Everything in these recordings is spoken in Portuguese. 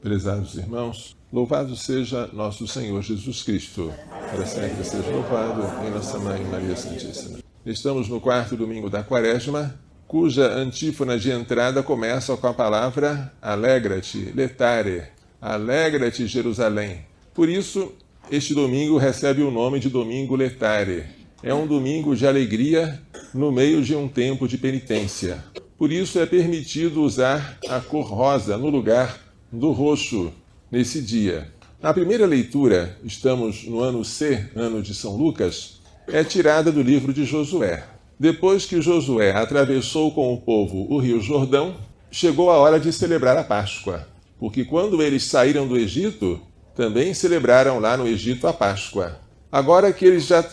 Prezados irmãos, louvado seja nosso Senhor Jesus Cristo, para sempre seja louvado em nossa Mãe Maria Santíssima. Estamos no quarto domingo da Quaresma, cuja antífona de entrada começa com a palavra Alegra-te, letare, alegra-te, Jerusalém. Por isso, este domingo recebe o nome de Domingo Letare. É um domingo de alegria no meio de um tempo de penitência. Por isso é permitido usar a cor rosa no lugar do roxo nesse dia. A primeira leitura, estamos no ano C, ano de São Lucas, é tirada do livro de Josué. Depois que Josué atravessou com o povo o rio Jordão, chegou a hora de celebrar a Páscoa, porque quando eles saíram do Egito, também celebraram lá no Egito a Páscoa. Agora que eles já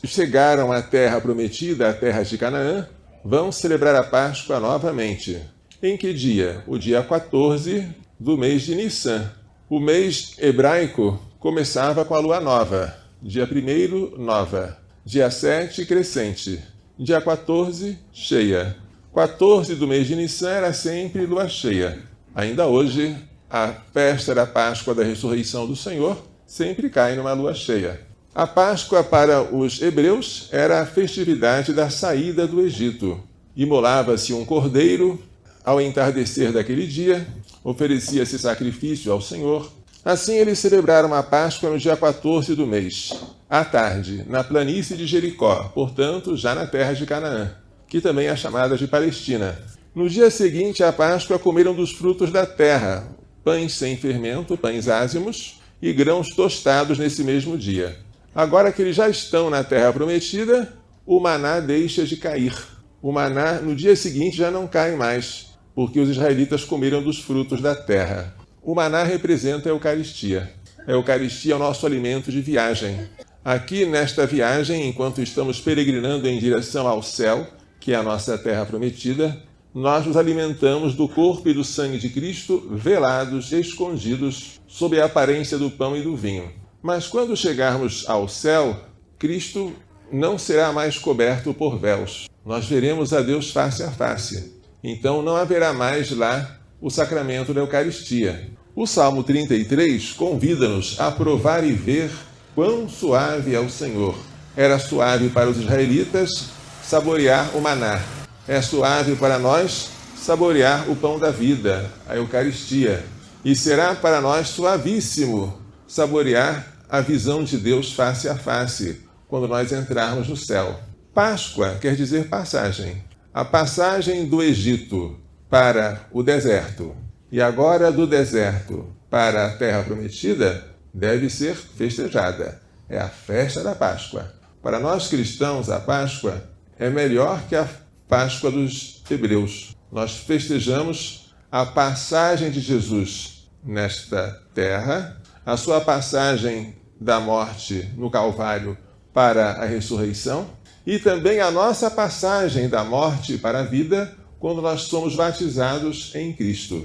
chegaram à terra prometida, a terra de Canaã, vão celebrar a Páscoa novamente. Em que dia? O dia 14 do mês de Nissan. O mês hebraico começava com a lua nova. Dia 1º, nova. Dia 7, crescente. Dia 14, cheia. 14 do mês de Nissan era sempre lua cheia. Ainda hoje, a festa da Páscoa da Ressurreição do Senhor sempre cai numa lua cheia. A Páscoa para os hebreus era a festividade da saída do Egito. Imolava-se um cordeiro ao entardecer daquele dia, oferecia-se sacrifício ao Senhor. Assim eles celebraram a Páscoa no dia 14 do mês, à tarde, na planície de Jericó, portanto, já na terra de Canaã, que também é chamada de Palestina. No dia seguinte à Páscoa comeram dos frutos da terra, pães sem fermento, pães ázimos, e grãos tostados nesse mesmo dia. Agora que eles já estão na terra prometida, o maná deixa de cair. O maná no dia seguinte já não cai mais, porque os israelitas comeram dos frutos da terra. O maná representa a Eucaristia. A Eucaristia é o nosso alimento de viagem. Aqui, nesta viagem, enquanto estamos peregrinando em direção ao céu, que é a nossa terra prometida, nós nos alimentamos do corpo e do sangue de Cristo, velados, escondidos, sob a aparência do pão e do vinho. Mas quando chegarmos ao céu, Cristo não será mais coberto por véus. Nós veremos a Deus face a face. Então não haverá mais lá o sacramento da Eucaristia. O Salmo 33 convida-nos a provar e ver quão suave é o Senhor. Era suave para os israelitas saborear o maná. É suave para nós saborear o pão da vida, a Eucaristia. E será para nós suavíssimo saborear a visão de Deus face a face, quando nós entrarmos no céu. Páscoa quer dizer passagem. A passagem do Egito para o deserto e agora do deserto para a terra prometida deve ser festejada. É a festa da Páscoa. Para nós cristãos, a Páscoa é melhor que a Páscoa dos hebreus. Nós festejamos a passagem de Jesus nesta terra, a sua passagem da morte no Calvário para a ressurreição, e também a nossa passagem da morte para a vida quando nós somos batizados em Cristo.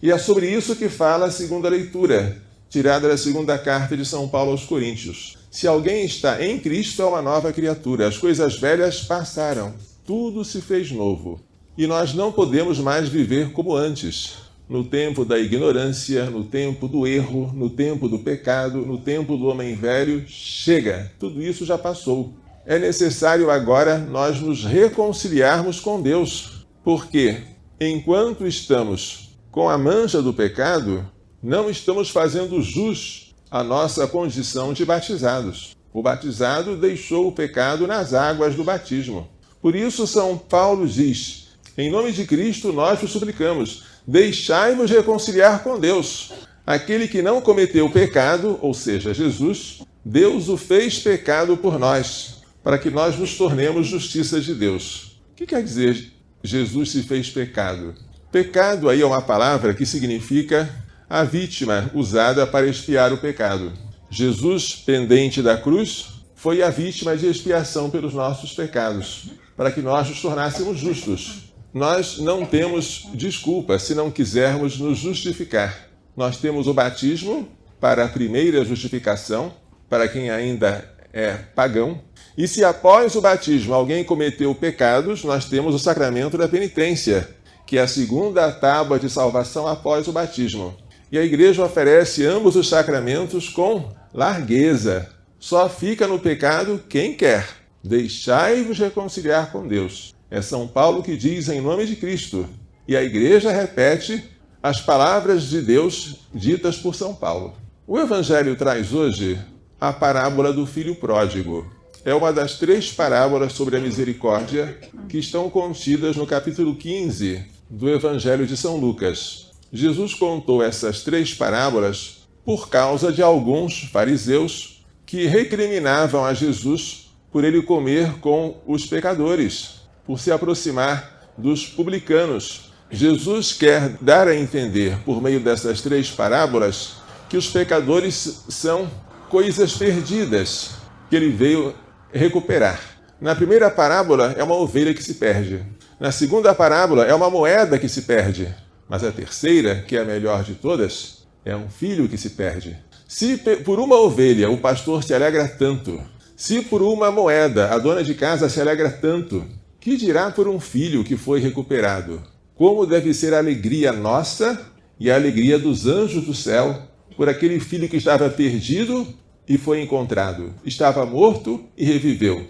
E é sobre isso que fala a segunda leitura, tirada da segunda carta de São Paulo aos Coríntios. Se alguém está em Cristo, é uma nova criatura. As coisas velhas passaram, tudo se fez novo. E nós não podemos mais viver como antes, no tempo da ignorância, no tempo do erro, no tempo do pecado, no tempo do homem velho. Chega, tudo isso já passou. É necessário agora nós nos reconciliarmos com Deus, porque enquanto estamos com a mancha do pecado, não estamos fazendo jus à nossa condição de batizados. O batizado deixou o pecado nas águas do batismo. Por isso São Paulo diz, em nome de Cristo nós vos suplicamos, deixai-vos reconciliar com Deus. Aquele que não cometeu pecado, ou seja, Jesus, Deus o fez pecado por nós, para que nós nos tornemos justiça de Deus. O que quer dizer Jesus se fez pecado? Pecado aí é uma palavra que significa a vítima usada para expiar o pecado. Jesus, pendente da cruz, foi a vítima de expiação pelos nossos pecados, para que nós nos tornássemos justos. Nós não temos desculpa se não quisermos nos justificar. Nós temos o batismo para a primeira justificação, para quem ainda é pagão. E se após o batismo alguém cometeu pecados, nós temos o sacramento da penitência, que é a segunda tábua de salvação após o batismo. E a igreja oferece ambos os sacramentos com largueza. Só fica no pecado quem quer. Deixai-vos reconciliar com Deus. É São Paulo que diz em nome de Cristo. E a igreja repete as palavras de Deus ditas por São Paulo. O Evangelho traz hoje a parábola do filho pródigo. É uma das 3 parábolas sobre a misericórdia que estão contidas no capítulo 15 do Evangelho de São Lucas. Jesus contou essas 3 parábolas por causa de alguns fariseus que recriminavam a Jesus por ele comer com os pecadores, por se aproximar dos publicanos. Jesus quer dar a entender, por meio dessas 3 parábolas, que os pecadores são coisas perdidas, que ele veio recuperar. Na primeira parábola é uma ovelha que se perde. Na segunda parábola é uma moeda que se perde. Mas a terceira, que é a melhor de todas, é um filho que se perde. Se por uma ovelha o pastor se alegra tanto, se por uma moeda a dona de casa se alegra tanto, que dirá por um filho que foi recuperado? Como deve ser a alegria nossa e a alegria dos anjos do céu por aquele filho que estava perdido e foi encontrado, estava morto e reviveu.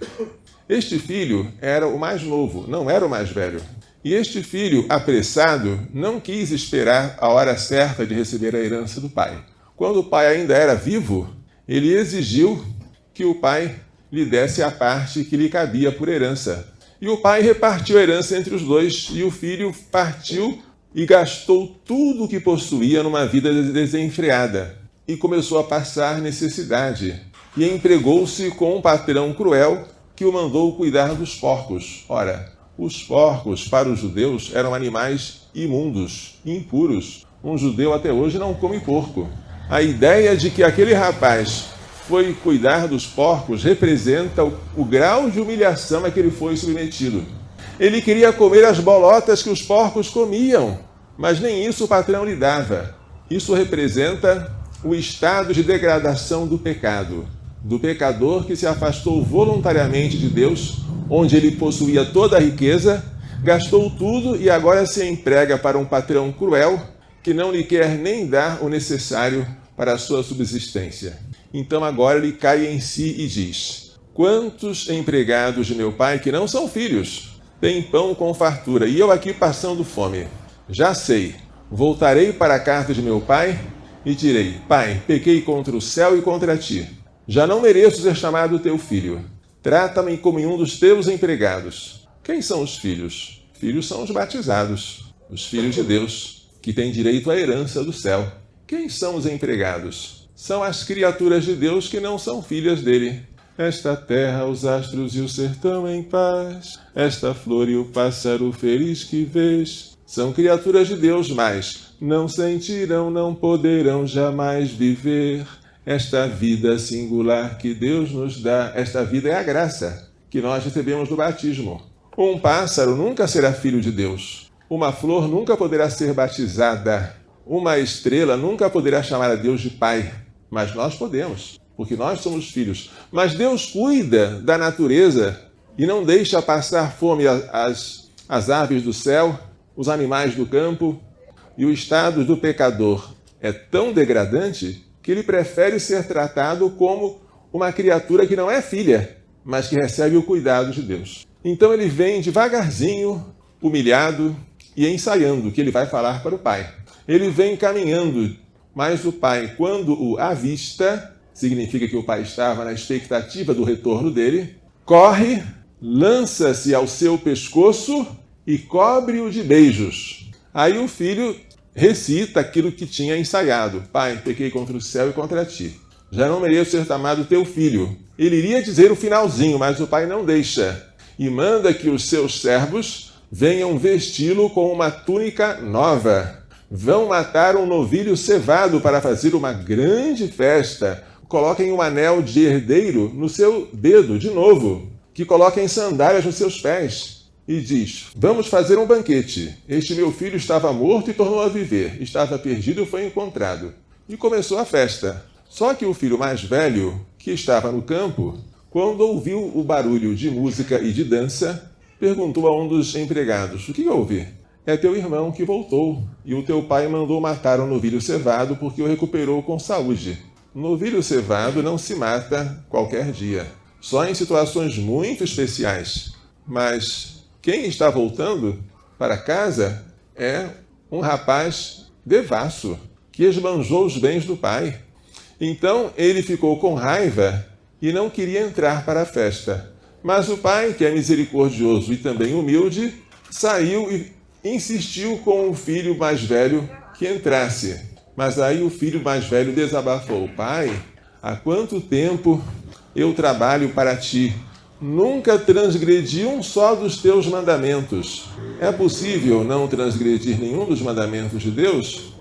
Este filho era o mais novo, não era o mais velho. E este filho, apressado, não quis esperar a hora certa de receber a herança do pai. Quando o pai ainda era vivo, ele exigiu que o pai lhe desse a parte que lhe cabia por herança. E o pai repartiu a herança entre os dois, e o filho partiu e gastou tudo o que possuía numa vida desenfreada. E começou a passar necessidade. E empregou-se com um patrão cruel que o mandou cuidar dos porcos. Ora, os porcos, para os judeus, eram animais imundos, impuros. Um judeu até hoje não come porco. A ideia de que aquele rapaz foi cuidar dos porcos representa o grau de humilhação a que ele foi submetido. Ele queria comer as bolotas que os porcos comiam, mas nem isso o patrão lhe dava. Isso representa o estado de degradação do pecado, do pecador que se afastou voluntariamente de Deus, onde ele possuía toda a riqueza, gastou tudo e agora se emprega para um patrão cruel que não lhe quer nem dar o necessário para a sua subsistência. Então agora ele cai em si e diz: quantos empregados de meu pai que não são filhos têm pão com fartura e eu aqui passando fome? Já sei, voltarei para a casa de meu pai e direi: pai, pequei contra o céu e contra ti. Já não mereço ser chamado teu filho. Trata-me como um dos teus empregados. Quem são os filhos? Filhos são os batizados, os filhos de Deus, que têm direito à herança do céu. Quem são os empregados? São as criaturas de Deus que não são filhas dele. Esta terra, os astros e o sertão em paz, esta flor e o pássaro feliz que vês, são criaturas de Deus, mas não sentirão, não poderão jamais viver esta vida singular que Deus nos dá. Esta vida é a graça que nós recebemos do batismo. Um pássaro nunca será filho de Deus. Uma flor nunca poderá ser batizada. Uma estrela nunca poderá chamar a Deus de pai. Mas nós podemos, porque nós somos filhos. Mas Deus cuida da natureza e não deixa passar fome as aves do céu, os animais do campo. E o estado do pecador é tão degradante que ele prefere ser tratado como uma criatura que não é filha, mas que recebe o cuidado de Deus. Então ele vem devagarzinho, humilhado e ensaiando o que ele vai falar para o pai. Ele vem caminhando, mas o pai, quando o avista, significa que o pai estava na expectativa do retorno dele, corre, lança-se ao seu pescoço e cobre-o de beijos. Aí o filho recita aquilo que tinha ensaiado. Pai, pequei contra o céu e contra ti. Já não mereço ser chamado teu filho. Ele iria dizer o finalzinho, mas o pai não deixa. E manda que os seus servos venham vesti-lo com uma túnica nova. Vão matar um novilho cevado para fazer uma grande festa. Coloquem um anel de herdeiro no seu dedo, de novo. Que coloquem sandálias nos seus pés. E diz: vamos fazer um banquete. Este meu filho estava morto e tornou a viver. Estava perdido e foi encontrado. E começou a festa. Só que o filho mais velho, que estava no campo, quando ouviu o barulho de música e de dança, perguntou a um dos empregados: o que houve? é teu irmão que voltou, e o teu pai mandou matar o novilho cevado porque o recuperou com saúde. Novilho cevado não se mata qualquer dia, só em situações muito especiais. Mas quem está voltando para casa é um rapaz devasso, que esbanjou os bens do pai. Então ele ficou com raiva e não queria entrar para a festa. Mas o pai, que é misericordioso e também humilde, saiu e insistiu com o filho mais velho que entrasse. Mas aí o filho mais velho desabafou: pai, há quanto tempo eu trabalho para ti? Nunca transgredi um só dos teus mandamentos. É possível não transgredir nenhum dos mandamentos de Deus?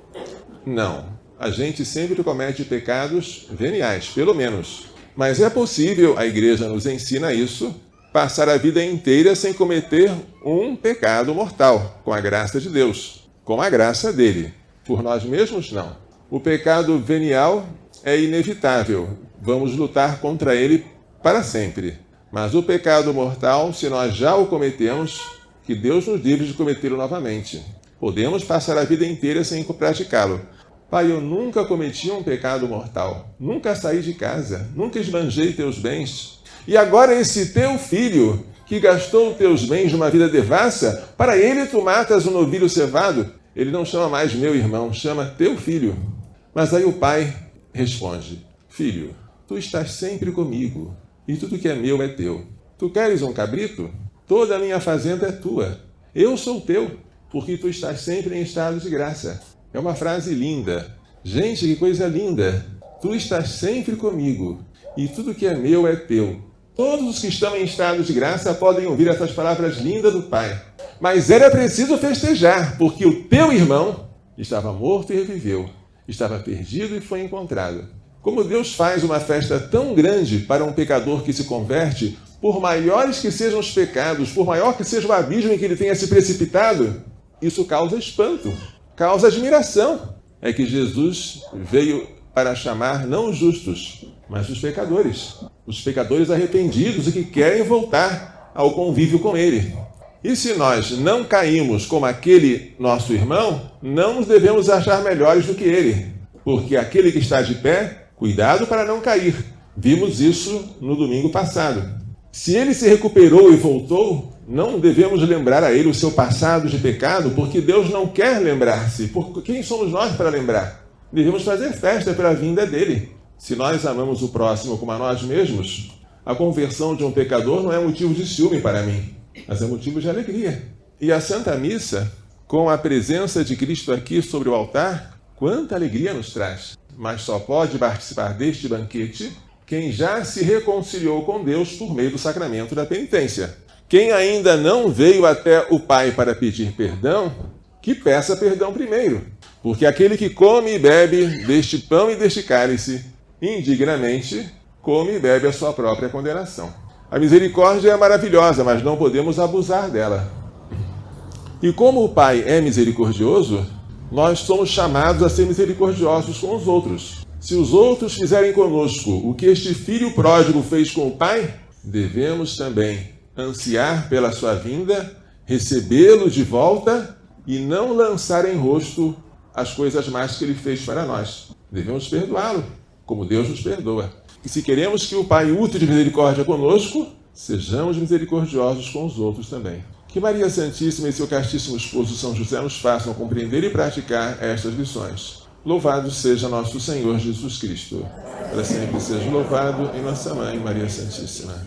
Não. A gente sempre comete pecados veniais, pelo menos. Mas é possível, a igreja nos ensina isso, passar a vida inteira sem cometer um pecado mortal, com a graça de Deus, com a graça dele. Por nós mesmos, não. O pecado venial é inevitável. Vamos lutar contra ele para sempre. Mas o pecado mortal, se nós já o cometemos, que Deus nos livre de cometê-lo novamente. Podemos passar a vida inteira sem praticá-lo. Pai, eu nunca cometi um pecado mortal. Nunca saí de casa. Nunca esbanjei teus bens. E agora esse teu filho, que gastou teus bens numa vida devassa, para ele tu matas um novilho cevado. Ele não chama mais meu irmão, chama teu filho. Mas aí o pai responde: filho, tu estás sempre comigo, e tudo que é meu é teu. Tu queres um cabrito? Toda a minha fazenda é tua. Eu sou teu, porque tu estás sempre em estado de graça. É uma frase linda. Gente, que coisa linda! Tu estás sempre comigo, e tudo que é meu é teu. Todos os que estão em estado de graça podem ouvir essas palavras lindas do Pai. Mas era preciso festejar, porque o teu irmão estava morto e reviveu. Estava perdido e foi encontrado. Como Deus faz uma festa tão grande para um pecador que se converte, por maiores que sejam os pecados, por maior que seja o abismo em que ele tenha se precipitado, isso causa espanto, causa admiração. É que Jesus veio para chamar não os justos, mas os pecadores arrependidos e que querem voltar ao convívio com Ele. E se nós não caímos como aquele nosso irmão, não nos devemos achar melhores do que ele, porque aquele que está de pé, cuidado para não cair. Vimos isso no domingo passado. Se ele se recuperou e voltou, não devemos lembrar a ele o seu passado de pecado, porque Deus não quer lembrar-se. Quem somos nós para lembrar? Devemos fazer festa pela vinda dele. Se nós amamos o próximo como a nós mesmos, a conversão de um pecador não é motivo de ciúme para mim, mas é motivo de alegria. E a Santa Missa, com a presença de Cristo aqui sobre o altar, quanta alegria nos traz. Mas só pode participar deste banquete quem já se reconciliou com Deus por meio do sacramento da penitência. Quem ainda não veio até o Pai para pedir perdão, que peça perdão primeiro. Porque aquele que come e bebe deste pão e deste cálice, indignamente, come e bebe a sua própria condenação. A misericórdia é maravilhosa, mas não podemos abusar dela. E como o Pai é misericordioso, nós somos chamados a ser misericordiosos com os outros. Se os outros fizerem conosco o que este filho pródigo fez com o Pai, devemos também ansiar pela sua vinda, recebê-lo de volta e não lançar em rosto as coisas más que ele fez para nós. Devemos perdoá-lo, como Deus nos perdoa. E se queremos que o Pai use de misericórdia conosco, sejamos misericordiosos com os outros também. Que Maria Santíssima e seu castíssimo esposo São José nos façam compreender e praticar estas lições. Louvado seja nosso Senhor Jesus Cristo. Para sempre seja louvado em nossa Mãe Maria Santíssima.